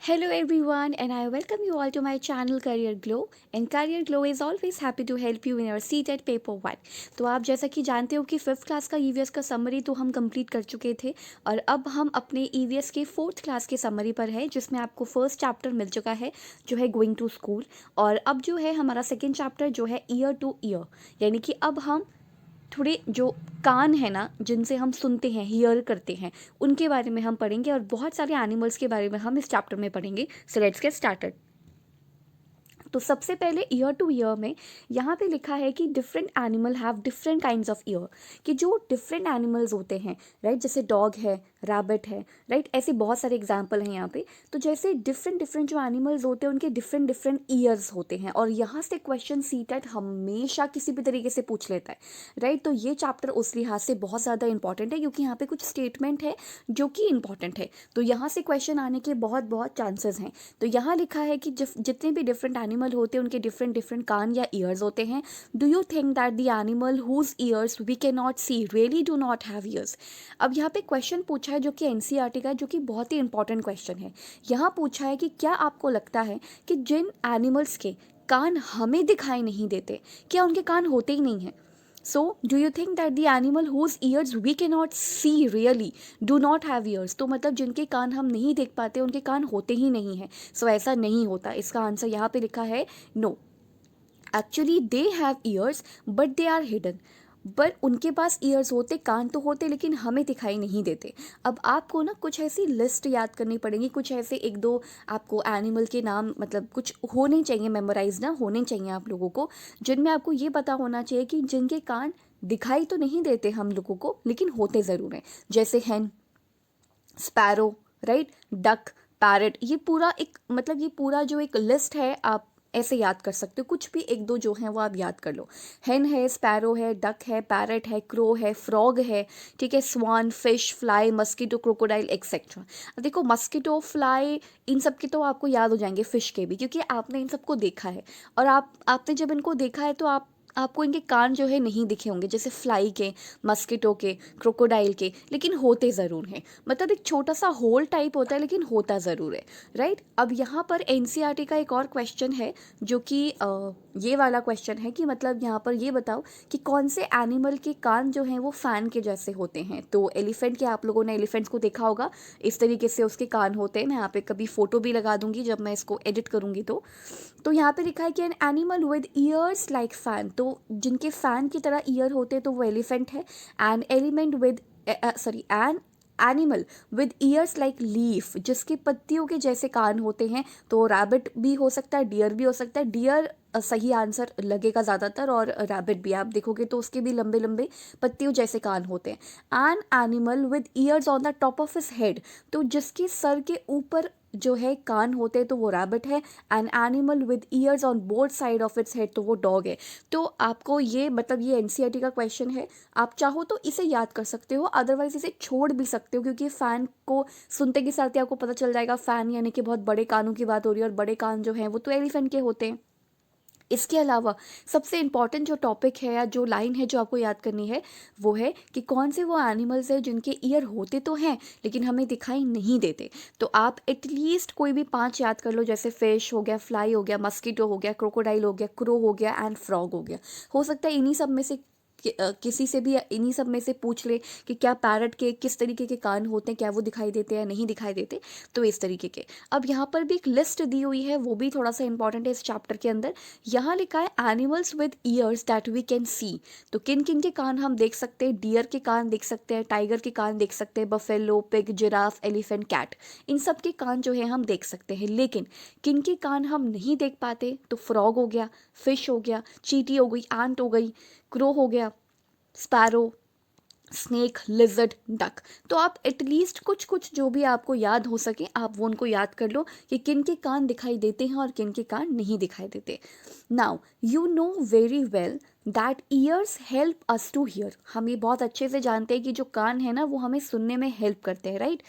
Hello everyone, and I welcome you all to my channel Career Glow. And Career Glow is always happy to help you in your CTET paper 1. तो आप जैसा कि जानते हो कि 5th class का EVS का summary तो हम कंप्लीट कर चुके थे और अब हम अपने ईवीएस के 4th क्लास के समरी पर है, जिसमें आपको फर्स्ट चैप्टर मिल चुका है जो है गोइंग टू स्कूल। और अब जो है हमारा सेकेंड चैप्टर जो है ईयर टू ईयर, यानी कि अब हम थोड़े जो कान है ना जिनसे हम सुनते हैं, हियर करते हैं, उनके बारे में हम पढ़ेंगे और बहुत सारे एनिमल्स के बारे में हम इस चैप्टर में पढ़ेंगे। So let's get started. तो सबसे पहले ईयर टू ईयर में यहाँ पे लिखा है कि different animal have different kinds of year, कि जो डिफरेंट एनिमल्स होते हैं, राइट, जैसे डॉग है, रैबिट है, राइट, ऐसे बहुत सारे एग्जाम्पल हैं यहाँ पे। तो जैसे डिफरेंट डिफरेंट जो एनिमल्स होते हैं उनके डिफरेंट डिफरेंट ईयर्स होते हैं, और यहाँ से क्वेश्चन सीटेट हमेशा किसी भी तरीके से पूछ लेता है, राइट। तो ये चैप्टर उस लिहाज से बहुत ज़्यादा इंपॉर्टेंट है क्योंकि यहाँ पे कुछ स्टेटमेंट है जो कि इंपॉर्टेंट है, तो यहाँ से क्वेश्चन आने के बहुत बहुत चांसेस हैं। तो यहाँ लिखा है कि जितने भी डिफरेंट एनिमल होते हैं उनके डिफरेंट डिफरेंट कान या ईयर्स होते हैं। Do you think that the animal whose ears we can not see really do not have ears? अब यहाँ पे क्वेश्चन पूछा है जो कि एनसीईआरटी का है, जो कि बहुत ही इंपॉर्टेंट क्वेश्चन है। यहाँ पूछा है कि क्या आपको लगता है कि जिन एनिमल्स के कान हमें दिखाई नहीं देते, क्या उनके कान होते ही नहीं हैं? So, do you think that the animal whose ears we cannot see really do not have ears? तो मतलब जिनके कान हम नहीं देख पाते उनके कान होते ही नहीं हैं। सो ऐसा नहीं होता। इसका आंसर यहाँ पे लिखा है no. Actually they have ears but they are hidden. But उनके पास ईयर्स होते, कान तो होते, लेकिन हमें दिखाई नहीं देते। अब आपको ना कुछ ऐसी लिस्ट याद करनी पड़ेगी, कुछ ऐसे एक दो आपको एनिमल के नाम मतलब कुछ होने चाहिए, मेमोराइज ना होने चाहिए आप लोगों को, जिनमें आपको ये पता होना चाहिए कि जिनके कान दिखाई तो नहीं देते हम लोगों को लेकिन होते ज़रूर हैं। जैसे हैन, स्पैरो, राइट, डक, पैरट, ये पूरा एक मतलब ये पूरा जो एक लिस्ट है आप ऐसे याद कर सकते हो। कुछ भी एक दो जो हैं वो आप याद कर लो। हेन है, स्पैरो है, डक है, पैरट है, क्रो है, फ्रॉग है, ठीक है, swan, fish, fly, mosquito, crocodile etcetera. अब देखो मस्कीटो, फ्लाई, इन सब के तो आपको याद हो जाएंगे, फिश के भी, क्योंकि आपने इन सबको देखा है। और आपने जब इनको देखा है तो आपको इनके कान जो है नहीं दिखे होंगे, जैसे फ्लाई के, मस्कीटो के, क्रोकोडाइल के, लेकिन होते ज़रूर हैं। मतलब एक छोटा सा होल टाइप होता है लेकिन होता ज़रूर है, राइट। अब यहाँ पर एनसीईआरटी का एक और क्वेश्चन है जो कि ये वाला क्वेश्चन है कि मतलब यहाँ पर ये बताओ कि कौन से एनिमल के कान जो हैं वो फ़ैन के जैसे होते हैं। तो एलिफेंट के, आप लोगों ने एलिफेंट्स को देखा होगा, इस तरीके से उसके कान होते हैं। मैं यहाँ पे कभी फ़ोटो भी लगा दूंगी जब मैं इसको एडिट करूँगी। तो यहाँ पे लिखा है कि an animal with years like fan, तो जिनके फैन की तरह ईयर होते हैं तो वो एलिफेंट है। An element with an animal with years like leaf, जिसके पत्तियों के जैसे कान होते हैं, तो रैबिट भी हो सकता है, डियर भी हो सकता है। डियर सही आंसर लगेगा ज़्यादातर, और रैबिट भी आप देखोगे तो उसके भी लंबे लंबे पत्तियों जैसे कान होते हैं। An animal with years on the top of his head, तो जिसके सर के ऊपर जो है कान होते हैं तो वो रैबिट है। An animal with years on both side of its head, तो वो डॉग है। तो आपको ये मतलब ये एनसीईआरटी का क्वेश्चन है, आप चाहो तो इसे याद कर सकते हो, अदरवाइज इसे छोड़ भी सकते हो, क्योंकि फैन को सुनते के साथ ही आपको पता चल जाएगा फैन यानी कि बहुत बड़े कानों की बात हो रही है, और बड़े कान जो हैं वो तो एलिफेंट के होते हैं। इसके अलावा सबसे इम्पॉर्टेंट जो टॉपिक है या जो लाइन है जो आपको याद करनी है वो है कि कौन से वो एनिमल्स हैं जिनके ईयर होते तो हैं लेकिन हमें दिखाई नहीं देते। तो आप एटलीस्ट कोई भी 5 याद कर लो, जैसे फिश हो गया, फ्लाई हो गया, मस्कीटो हो गया, क्रोकोडाइल हो गया, क्रो हो गया एंड फ्रॉग हो गया। हो सकता है इन्हीं सब में से किसी से भी इन्हीं सब में से पूछ ले कि क्या पैरट के किस तरीके के कान होते हैं, क्या वो दिखाई देते हैं या नहीं दिखाई देते, तो इस तरीके के। अब यहाँ पर भी एक लिस्ट दी हुई है, वो भी थोड़ा सा इंपॉर्टेंट है इस चैप्टर के अंदर। यहाँ लिखा है animals with ears that we can see, तो किन किन के कान हम देख सकते हैं। डियर के कान देख सकते हैं, टाइगर के कान देख सकते हैं, buffalo, pig, giraffe, elephant, cat, इन सब के कान जो है हम देख सकते हैं। लेकिन किन के कान हम नहीं देख पाते, तो फ्रॉग हो गया, फिश हो गया, चींटी हो गई, एंट हो गई, क्रो हो गया, स्पैरो, स्नेक, लिजर्ड, डक। तो आप एटलीस्ट कुछ कुछ जो भी आपको याद हो सके आप वो उनको याद कर लो कि किन के कान दिखाई देते हैं और किन के कान नहीं दिखाई देते। Now you know very well that ears help us to hear, हम ये बहुत अच्छे से जानते हैं कि जो कान है ना वो हमें सुनने में हेल्प करते हैं, right.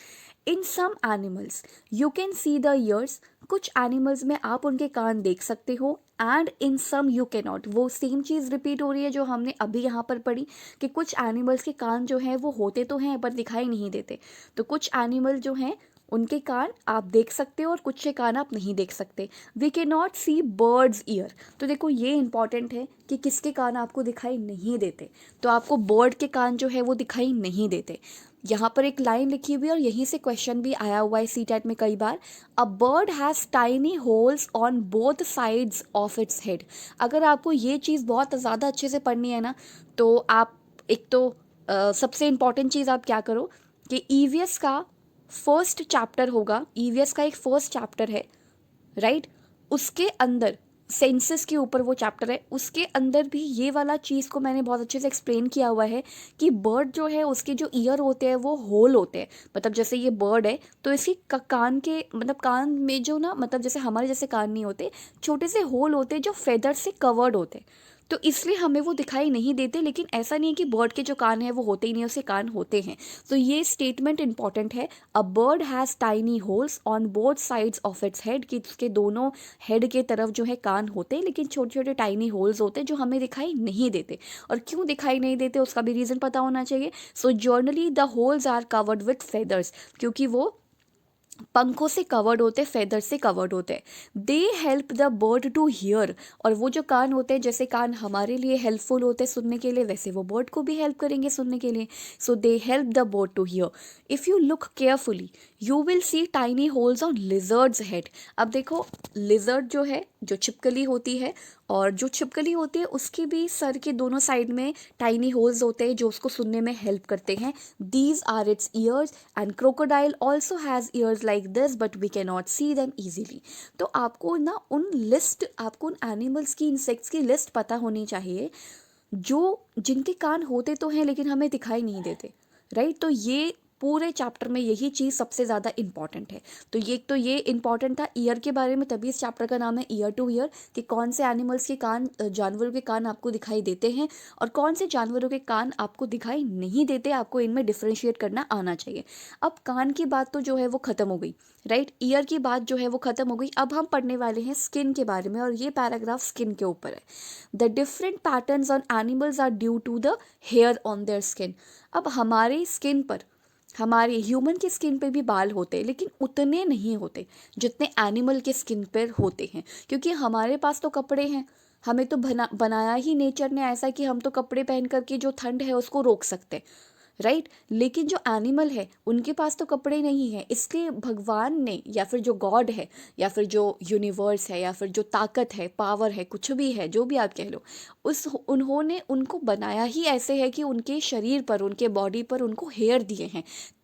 In some animals you can see the ears, कुछ एनिमल्स में आप उनके कान देख सकते हो, and in some you can not. वो सेम चीज़ रिपीट हो रही है जो हमने अभी यहाँ पर पढ़ी कि कुछ एनिमल्स के कान जो हैं वो होते तो हैं पर दिखाई नहीं देते। तो कुछ एनिमल जो हैं उनके कान आप देख सकते हो और कुछ के कान आप नहीं देख सकते। We can not see birds ear. तो देखो ये इंपॉर्टेंट है कि किसके कान आपको दिखाई नहीं देते। तो आपको बर्ड के कान जो है वो दिखाई नहीं देते। यहाँ पर एक लाइन लिखी हुई है और यहीं से क्वेश्चन भी आया हुआ है सीटेट में कई बार। A bird has tiny holes on both sides of its head. अगर आपको ये चीज़ बहुत ज़्यादा अच्छे से पढ़नी है ना, तो आप एक तो सबसे इम्पॉर्टेंट चीज़ आप क्या करो कि ईवीएस का फर्स्ट चैप्टर होगा, ईवीएस का एक फर्स्ट चैप्टर है, राइट। उसके अंदर सेंसस के ऊपर वो चैप्टर है, उसके अंदर भी ये वाला चीज़ को मैंने बहुत अच्छे से एक्सप्लेन किया हुआ है कि बर्ड जो है उसके जो ईयर होते हैं वो होल होते हैं। मतलब जैसे ये बर्ड है तो इसकी कान के मतलब कान में जो ना, मतलब जैसे हमारे जैसे कान नहीं होते, छोटे से होल होते हैं जो फेदर से कवर्ड होते हैं। तो इसलिए हमें वो दिखाई नहीं देते। लेकिन ऐसा नहीं है कि बर्ड के जो कान हैं वो होते ही नहीं, उसके कान होते हैं। तो ये स्टेटमेंट इंपॉर्टेंट है। अ bird has tiny holes on both sides of its head, कि उसके दोनों हेड के तरफ जो है कान होते हैं, लेकिन छोटे छोटे टाइनी होल्स होते हैं जो हमें दिखाई नहीं देते। और क्यों दिखाई नहीं देते उसका भी रीज़न पता होना चाहिए। So generally the holes are covered with feathers, क्योंकि वो पंखों से कवर्ड होते, फेदर से कवर्ड होते। They help the bird to hear. और वो जो कान होते हैं, जैसे कान हमारे लिए हेल्पफुल होते हैं सुनने के लिए, वैसे वो बर्ड को भी हेल्प करेंगे सुनने के लिए। So they help the bird to hear. If you look carefully you will see tiny holes on lizard's head. अब देखो लिजर्ड जो है, जो छिपकली होती है, और जो छिपकली होती है उसके भी सर के दोनों साइड में टाइनी होल्स होते हैं जो उसको सुनने में हेल्प करते हैं। These are its ears and crocodile also has ears like this but we can not see them easily. तो आपको ना आपको उन एनिमल्स की, इंसेक्ट्स की लिस्ट पता होनी चाहिए जो जिनके कान होते तो हैं लेकिन हमें दिखाई नहीं देते, राइट। तो ये पूरे चैप्टर में यही चीज़ सबसे ज़्यादा इंपॉर्टेंट है। तो ये इंपॉर्टेंट था ईयर के बारे में, तभी इस चैप्टर का नाम है ईयर टू ईयर, कि कौन से एनिमल्स के कान, जानवरों के कान आपको दिखाई देते हैं और कौन से जानवरों के कान आपको दिखाई नहीं देते। आपको इनमें डिफ्रेंशिएट करना आना चाहिए। अब कान की बात तो जो है वो ख़त्म हो गई, राइट। ईयर की बात जो है वो ख़त्म हो गई। अब हम पढ़ने वाले हैं स्किन के बारे में, और ये पैराग्राफ स्किन के ऊपर है। The different patterns on animals are due to the hair on their skin. अब हमारे स्किन पर, हमारे ह्यूमन की स्किन पे भी बाल होते हैं, लेकिन उतने नहीं होते जितने एनिमल के स्किन पर होते हैं, क्योंकि हमारे पास तो कपड़े हैं। हमें तो बनाया ही नेचर ने ऐसा कि हम तो कपड़े पहन करके जो ठंड है उसको रोक सकते, राइट। लेकिन जो एनिमल है उनके पास तो कपड़े नहीं है, इसलिए भगवान ने, या फिर जो गॉड है, या फिर जो यूनिवर्स है, या फिर जो ताकत है, पावर है, कुछ भी है, जो भी आप कह लो, उन्होंने उनको बनाया ही ऐसे है कि उनके शरीर पर, उनके बॉडी पर उनको हेयर दिए हैं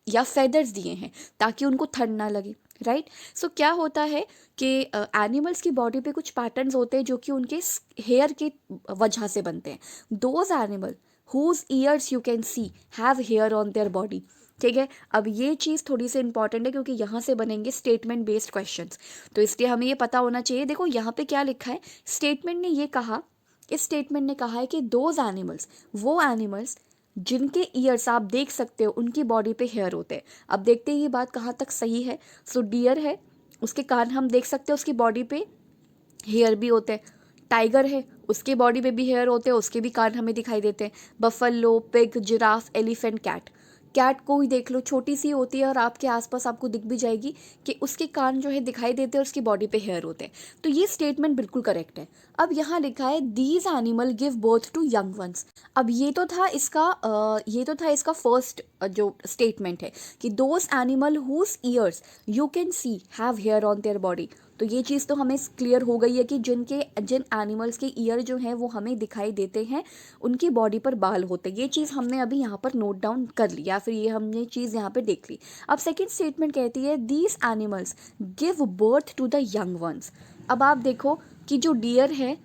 या फेदर्स दिए हैं ताकि उनको ठंड ना लगे, राइट। सो क्या होता है कि एनिमल्स की बॉडी पे कुछ पैटर्न्स होते हैं जो कि उनके हेयर की वजह से बनते हैं। Those animal whose ears you can see have hair on their body। ठीक है, अब ये चीज़ थोड़ी सी इंपॉर्टेंट है क्योंकि यहाँ से बनेंगे स्टेटमेंट बेस्ड क्वेश्चंस, तो इसलिए हमें ये पता होना चाहिए। देखो यहाँ पे क्या लिखा है, स्टेटमेंट ने ये कहा, इस स्टेटमेंट ने कहा है कि दोज एनिमल्स, वो एनिमल्स जिनके ईयर्स आप देख सकते हो उनकी बॉडी पे हेयर होते हैं। अब देखते हैं ये बात कहाँ तक सही है। सो डियर है, उसके कान हम देख सकते हैं, उसकी बॉडी पे हेयर भी होते हैं। टाइगर है, उसके बॉडी पे भी हेयर होते हैं, उसके भी कान हमें दिखाई देते हैं। Buffalo, pig, giraffe, elephant, cat. Cat को ही देख लो, छोटी सी होती है और आपके आसपास आपको दिख भी जाएगी कि उसके कान जो है दिखाई देते हैं और उसकी बॉडी पे हेयर होते हैं। तो ये स्टेटमेंट बिल्कुल करेक्ट है। अब यहाँ लिखा है these animal give birth to young ones. अब ये तो था इसका फर्स्ट जो स्टेटमेंट है कि those animal whose ears you can see have hair on their body. तो ये चीज़ तो हमें क्लियर हो गई है कि जिन एनिमल्स के ईयर जो हैं वो हमें दिखाई देते हैं, उनकी बॉडी पर बाल होते हैं। ये चीज़ हमने अभी यहाँ पर नोट डाउन कर ली, या फिर ये हमने चीज़ यहाँ पे देख ली। अब सेकंड स्टेटमेंट कहती है these animals give birth to the young ones. अब आप देखो कि जो डियर है,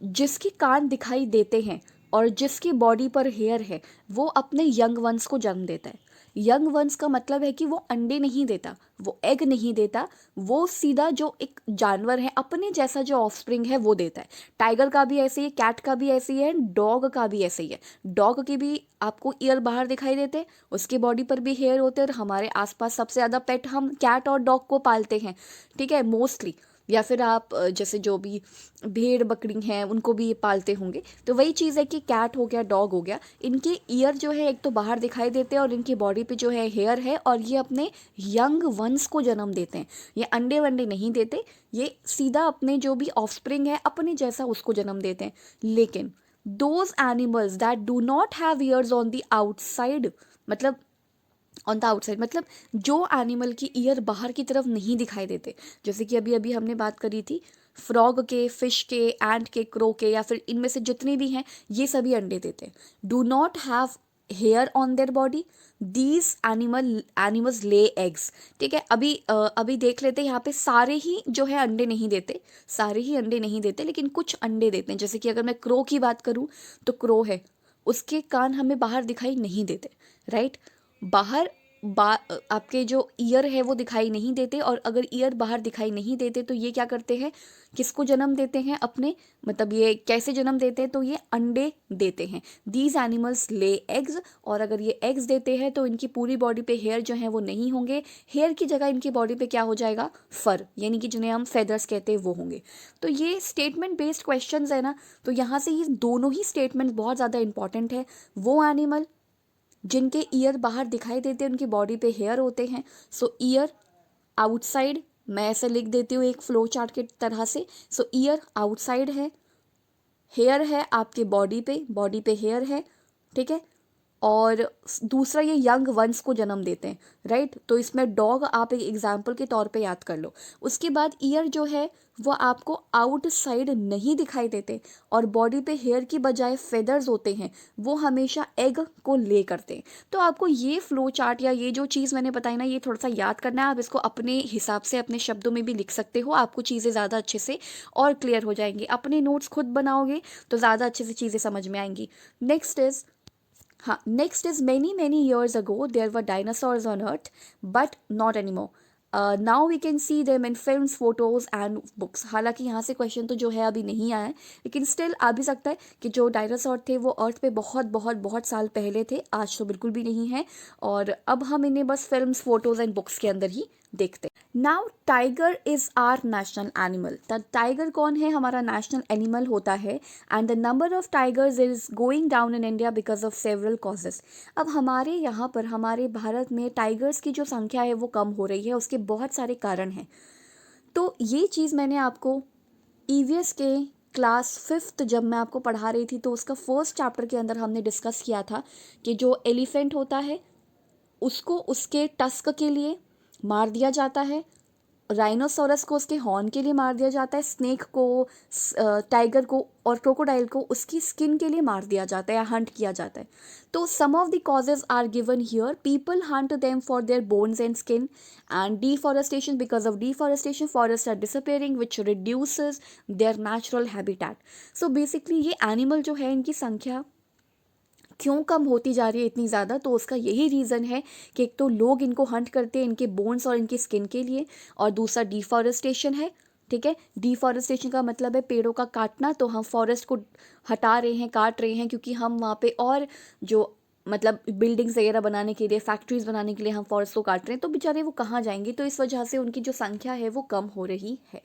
जिसके कान दिखाई देते हैं और जिसकी बॉडी पर हेयर है, वो अपने यंग वंस को जन्म देता है। यंग वंस का मतलब है कि वो अंडे नहीं देता, वो एग नहीं देता, वो सीधा जो एक जानवर है अपने जैसा जो ऑफस्प्रिंग है वो देता है। टाइगर का भी ऐसे ही है, कैट का भी ऐसे ही है, डॉग का भी ऐसे ही है। डॉग के भी आपको ईयर बाहर दिखाई देते हैं, उसकी बॉडी पर भी हेयर होते हैं, और हमारे आसपास सबसे ज़्यादा पेट हम कैट और डॉग को पालते हैं, ठीक है, मोस्टली। या फिर आप जैसे जो भी भेड़ बकरी हैं उनको भी ये पालते होंगे। तो वही चीज़ है कि कैट हो गया, डॉग हो गया, इनके ईयर जो है एक तो बाहर दिखाई देते हैं और इनकी बॉडी पे जो है हेयर है, और ये अपने यंग वंस को जन्म देते हैं। ये अंडे वंडे नहीं देते, ये सीधा अपने जो भी ऑफस्प्रिंग है अपने जैसा उसको जन्म देते हैं। लेकिन those animals that do not have years on the outside, मतलब ऑन द आउटसाइड मतलब जो एनिमल की ईयर बाहर की तरफ नहीं दिखाई देते, जैसे कि अभी अभी हमने बात करी थी फ्रॉग के, फिश के, एंट के, क्रो के, या फिर इनमें से जितने भी हैं ये सभी अंडे देते हैं। Do not have hair on their body, these animals lay eggs. ठीक है, अभी देख लेते हैं यहाँ पे सारे ही जो है अंडे नहीं देते, सारे ही अंडे नहीं देते, लेकिन कुछ अंडे देते हैं। जैसे कि अगर मैं क्रो की बात करूँ तो क्रो है, उसके कान हमें बाहर दिखाई नहीं देते, राइट। बाहर आपके जो ईयर है वो दिखाई नहीं देते, और अगर ईयर बाहर दिखाई नहीं देते तो ये क्या करते हैं, किसको जन्म देते हैं अपने, मतलब ये कैसे जन्म देते हैं, तो ये अंडे देते हैं। दीज एनिमल्स ले एग्स, और अगर ये एग्स देते हैं तो इनकी पूरी बॉडी पे हेयर जो है वो नहीं होंगे, हेयर की जगह इनकी बॉडी पे क्या हो जाएगा, फर, यानी कि जिन्हें हम फेदर्स कहते हैं वो होंगे। तो ये स्टेटमेंट बेस्ड क्वेश्चंस है ना, तो यहाँ से ये दोनों ही स्टेटमेंट बहुत ज़्यादा इंपॉर्टेंट है। वो एनिमल जिनके ईयर बाहर दिखाई देते हैं उनकी बॉडी पे हेयर होते हैं, सो ईयर आउटसाइड, मैं ऐसे लिख देती हूँ एक फ्लो चार्ट के तरह से। सो ईयर आउटसाइड है, हेयर है आपके बॉडी पे हेयर है, ठीक है। और दूसरा ये यंग वंस को जन्म देते हैं, राइट। तो इसमें डॉग आप एक एग्जाम्पल के तौर पे याद कर लो। उसके बाद ईयर जो है वो आपको आउटसाइड नहीं दिखाई देते, और बॉडी पे हेयर की बजाय फेदर्स होते हैं, वो हमेशा एग को ले करते हैं। तो आपको ये फ्लो चार्ट या ये जो चीज़ मैंने बताई ना, ये थोड़ा सा याद करना है। आप इसको अपने हिसाब से अपने शब्दों में भी लिख सकते हो, आपको चीज़ें ज़्यादा अच्छे से और क्लियर हो जाएंगी। अपने नोट्स खुद बनाओगे तो ज़्यादा अच्छे से चीज़ें समझ में आएंगी। नेक्स्ट इज़, हाँ, next is many many years ago there were dinosaurs on earth but not anymore. Now we can see them in films, photos and books. हालांकि यहाँ से क्वेश्चन तो जो है अभी नहीं आया है, लेकिन स्टिल आ भी सकता है कि जो डायनासोर थे वो अर्थ पे बहुत बहुत बहुत साल पहले थे, आज तो बिल्कुल भी नहीं है, और अब हम इन्हें बस फिल्म्स, फोटोज एंड बुक्स के अंदर ही देखते हैं। Now tiger is our national animal. The tiger कौन है, हमारा नेशनल एनिमल होता है, and the number of tigers is going down in India because of several causes. अब हमारे यहाँ पर, हमारे भारत में टाइगर्स की जो संख्या है वो कम हो रही है, उसके बहुत सारे कारण हैं। तो ये चीज़ मैंने आपको ईवीएस के क्लास 5th जब मैं आपको पढ़ा रही थी तो उसका फर्स्ट चैप्टर के अंदर हमने डिस्कस किया था कि जो एलिफेंट होता है उसको उसके टस्क के लिए मार दिया जाता है, राइनोसोरस को उसके हॉर्न के लिए मार दिया जाता है, स्नेक को, टाइगर को और क्रोकोडाइल को उसकी स्किन के लिए मार दिया जाता है या हंट किया जाता है। तो some of the causes are given here, people hunt them for their bones and skin, and deforestation, because of deforestation forest are disappearing which reduces their natural habitat. So basically ये animal जो है इनकी संख्या क्यों कम होती जा रही है इतनी ज़्यादा, तो उसका यही रीज़न है कि एक तो लोग इनको हंट करते हैं इनके बोन्स और इनकी स्किन के लिए, और दूसरा डिफॉरेस्टेशन है। ठीक है, डिफॉरेस्टेशन का मतलब है पेड़ों का काटना, तो हम फॉरेस्ट को हटा रहे हैं, काट रहे हैं, क्योंकि हम वहाँ पे और जो मतलब बिल्डिंग्स वगैरह बनाने के लिए, फैक्ट्रीज बनाने के लिए हम फॉरेस्ट को काट रहे हैं, तो बेचारे वो कहाँ जाएंगे, तो इस वजह से उनकी जो संख्या है वो कम हो रही है।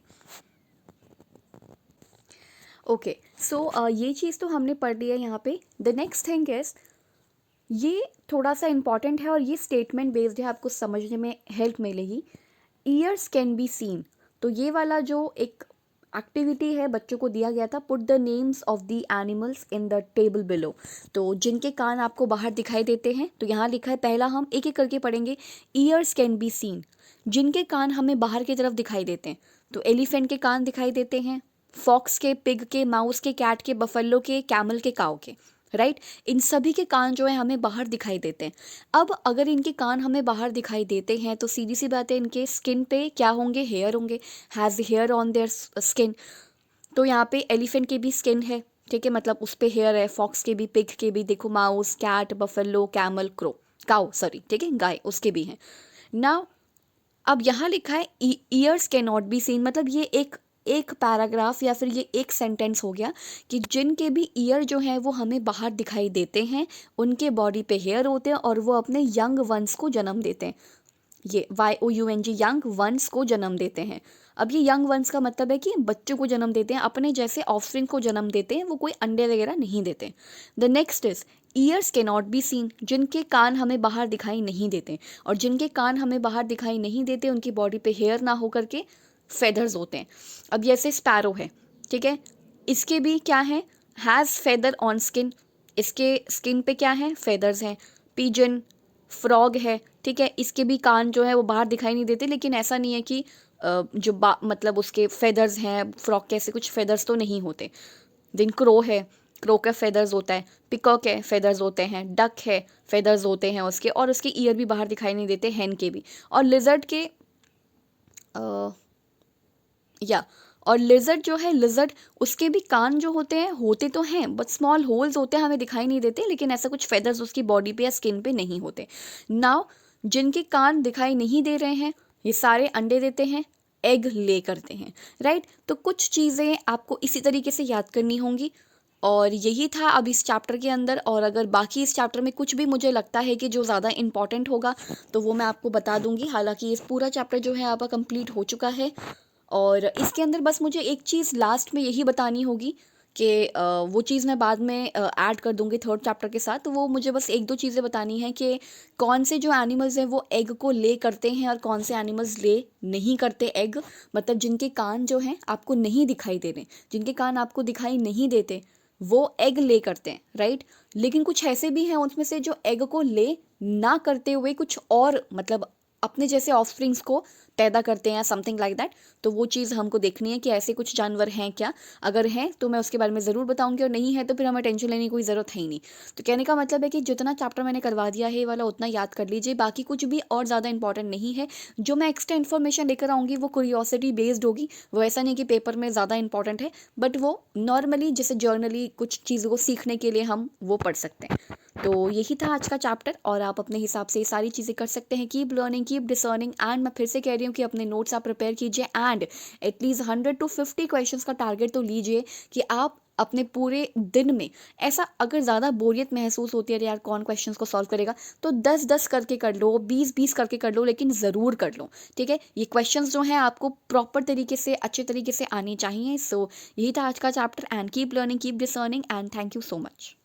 ओके, सो ये चीज़ तो हमने पढ़ ली है यहाँ पे। द नेक्स्ट थिंग इज, ये थोड़ा सा इंपॉर्टेंट है और ये स्टेटमेंट बेस्ड है, आपको समझने में हेल्प मिलेगी। ईयर्स कैन बी सीन, तो ये वाला जो एक एक्टिविटी है बच्चों को दिया गया था, put the names of the animals in the table below. तो जिनके कान आपको बाहर दिखाई देते हैं, तो यहाँ लिखा है, पहला हम एक एक करके पढ़ेंगे। ईयर्स कैन बी सीन, जिनके कान हमें बाहर की तरफ दिखाई देते हैं, तो एलिफेंट के कान दिखाई देते हैं, फॉक्स के, पिग के, माउस के, कैट के, बफेलो के, कैमल के, काऊ के, राइट। इन सभी के कान जो है हमें बाहर दिखाई देते हैं। अब अगर इनके कान हमें बाहर दिखाई देते हैं तो सीधी सी बात है, इनके स्किन पे क्या होंगे, हेयर होंगे, has hair on their skin. तो यहाँ पे एलिफेंट की भी स्किन है, ठीक है, मतलब उस पे हेयर है, फॉक्स के भी, पिग के भी, देखो mouse, cat, buffalo, camel, crow, cow sorry, ठीक है, गाय, उसके भी हैं। नाउ अब यहाँ लिखा है years can not be seen, मतलब ये एक पैराग्राफ या फिर ये एक सेंटेंस हो गया कि जिनके भी ईयर जो हैं वो हमें बाहर दिखाई देते हैं, उनके बॉडी पे हेयर होते हैं और वो अपने यंग वंस को जन्म देते हैं। ये YOUNG यंग वंस को जन्म देते हैं। अब ये यंग वंस का मतलब है कि बच्चों को जन्म देते हैं, अपने जैसे ऑफस्प्रिंग को जन्म देते हैं, वो कोई अंडे वगैरह नहीं देते। द नेक्स्ट इज ईयर्स के नॉट बी सीन, जिनके कान हमें बाहर दिखाई नहीं देते, और जिनके कान हमें बाहर दिखाई नहीं देते उनकी बॉडी पे हेयर ना हो करके फेदर्स होते हैं। अब जैसे स्पैरो है, ठीक है, इसके भी क्या है, हैज़ फेदर ऑन स्किन, इसके स्किन पे क्या है, फेदर्स हैं। पिजन, फ्रॉग है, ठीक है, इसके भी कान जो है वो बाहर दिखाई नहीं देते, लेकिन ऐसा नहीं है कि मतलब उसके फेदर्स हैं, फ्रॉग के ऐसे कुछ फेदर्स तो नहीं होते। देन क्रो है, क्रो का फेदर्स होता है। पिकॉक है, फेदर्स होते हैं। डक है, फेदर्स होते हैं उसके, और उसके ईयर भी बाहर दिखाई नहीं देते, हैन के भी। और लिजर्ड के या और लिजर्ड जो है, लिजर्ड उसके भी कान जो होते तो हैं, बट स्मॉल होल्स होते हैं, हमें दिखाई नहीं देते, लेकिन ऐसा कुछ फेदर्स उसकी बॉडी पे या स्किन पे नहीं होते। नाउ जिनके कान दिखाई नहीं दे रहे हैं, ये सारे अंडे देते हैं, एग ले करते हैं, राइट। तो कुछ चीज़ें आपको इसी तरीके से याद करनी होंगी, और यही था अब इस चैप्टर के अंदर। और अगर बाकी इस चैप्टर में कुछ भी मुझे लगता है कि जो ज़्यादा इंपॉर्टेंट होगा तो वो मैं आपको बता दूंगी। हालांकि इस पूरा चैप्टर जो है आपका कंप्लीट हो चुका है, और इसके अंदर बस मुझे एक चीज़ लास्ट में यही बतानी होगी कि वो चीज़ मैं बाद में ऐड कर दूंगी थर्ड चैप्टर के साथ। तो वो मुझे बस एक दो चीज़ें बतानी है कि कौन से जो एनिमल्स हैं वो एग को ले करते हैं और कौन से एनिमल्स ले नहीं करते एग। मतलब जिनके कान जो हैं आपको नहीं दिखाई दे रहे, जिनके कान आपको दिखाई नहीं देते, वो एग ले करते हैं, राइट। लेकिन कुछ ऐसे भी हैं उनमें से जो एग को ले ना करते हुए कुछ और मतलब अपने जैसे ऑफस्प्रिंग्स को पैदा करते हैं, समथिंग लाइक दैट। तो वो चीज़ हमको देखनी है कि ऐसे कुछ जानवर हैं क्या। अगर हैं तो मैं उसके बारे में ज़रूर बताऊंगी, और नहीं है तो फिर हमें टेंशन लेने की कोई ज़रूरत है ही नहीं। तो कहने का मतलब है कि जितना चैप्टर मैंने करवा दिया है ये वाला उतना याद कर लीजिए, बाकी कुछ भी और ज़्यादा इंपॉर्टेंट नहीं है। जो मैं एक्स्ट्रा इन्फॉर्मेशन लेकर आऊँगी वो क्यूरियोसिटी बेस्ड होगी, वो ऐसा नहीं कि पेपर में ज़्यादा इंपॉर्टेंट है, बट वो नॉर्मली जैसे जर्नली कुछ चीज़ों को सीखने के लिए हम वो पढ़ सकते हैं। तो यही था आज का चैप्टर, और आप अपने हिसाब से ये सारी चीज़ें कर सकते हैं। Keep learning, keep discerning, and मैं फिर से कह रही हूँ कि अपने नोट्स आप प्रिपेयर कीजिए, एंड एटलीस्ट 100 to 50 क्वेश्चंस का टारगेट तो लीजिए कि आप अपने पूरे दिन में ऐसा, अगर ज़्यादा बोरियत महसूस होती है यार कौन क्वेश्चंस को सॉल्व करेगा, तो 10-10 करके कर लो, 20-20 करके कर लो, लेकिन ज़रूर कर लो, ठीक है। ये क्वेश्चंस जो हैं आपको प्रॉपर तरीके से, अच्छे तरीके से आने चाहिए। सो यही था आज का chapter, and keep learning, keep discerning, and thank you so much.